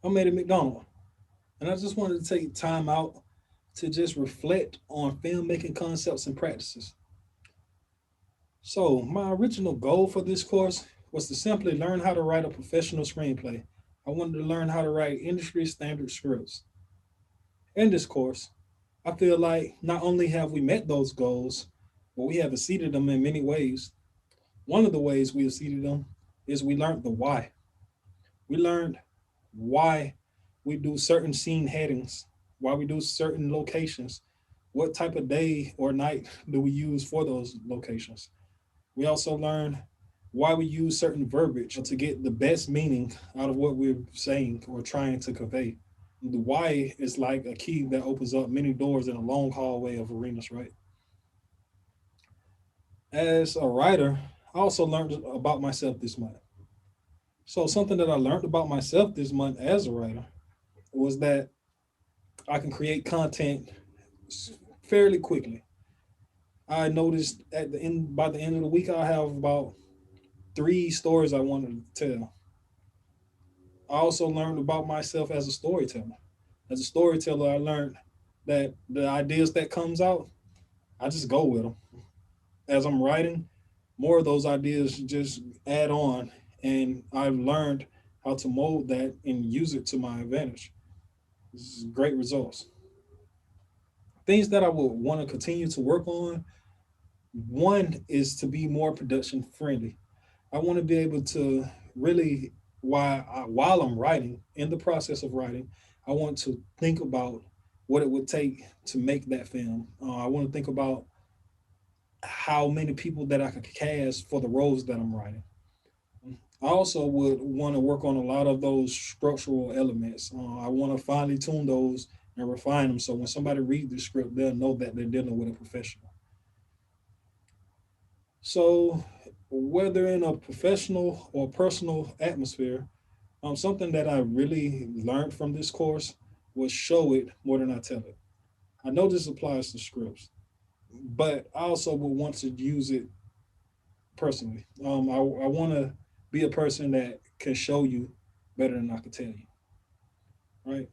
I'm at a McDonald's, and I just wanted to take time out to just reflect on filmmaking concepts and practices. So, my original goal for this course was to simply learn how to write a professional screenplay. I wanted to learn how to write industry standard scripts. In this course, I feel like not only have we met those goals, but we have exceeded them in many ways. One of the ways we exceeded them is we learned the why. We learned why we do certain scene headings, why we do certain locations, what type of day or night do we use for those locations. We also learned why we use certain verbiage to get the best meaning out of what we're saying or trying to convey. The why is like a key that opens up many doors in a long hallway of arenas, right? As a writer, I also learned about myself this month. So, something that I learned about myself this month as a writer was that I can create content fairly quickly. I noticed at the end by the end of the week I have about three stories I wanted to tell. I also learned about myself as a storyteller. As a storyteller, I learned that the ideas that comes out, I just go with them. As I'm writing, more of those ideas just add on, and I've learned how to mold that and use it to my advantage. This is great results. Things that I would want to continue to work on. One is to be more production friendly. I want to be able to really, while I'm writing, in the process of writing, I want to think about what it would take to make that film. I want to think about how many people that I could cast for the roles that I'm writing. I also would want to work on a lot of those structural elements. I want to finely tune those and refine them so when somebody reads the script, they'll know that they're dealing with a professional. So, whether in a professional or personal atmosphere, something that I really learned from this course was show it more than I tell it. I know this applies to scripts, but I also would want to use it personally. I want to be a person that can show you better than I can tell you, right?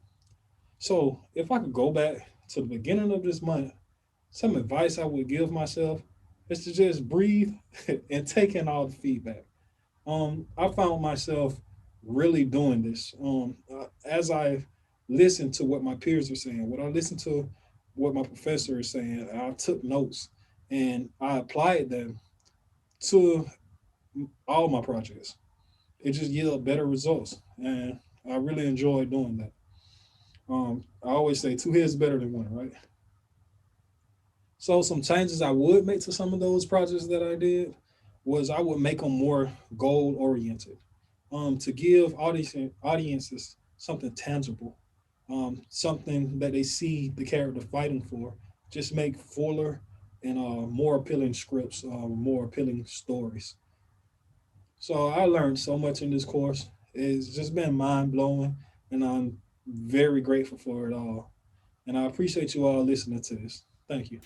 So, if I could go back to the beginning of this month, some advice I would give myself is to just breathe and take in all the feedback. I found myself really doing this. As I listened to what my peers were saying, what I listened to what my professor is saying, I took notes and I applied them to all my projects. It just yielded better results, and I really enjoy doing that. I always say two heads better than one, right? So some changes I would make to some of those projects that I did was I would make them more goal oriented, to give audiences something tangible, something that they see the character fighting for. Just make fuller and more appealing scripts, more appealing stories. So I learned so much in this course. It's just been mind blowing, and I'm very grateful for it all. And I appreciate you all listening to this. Thank you.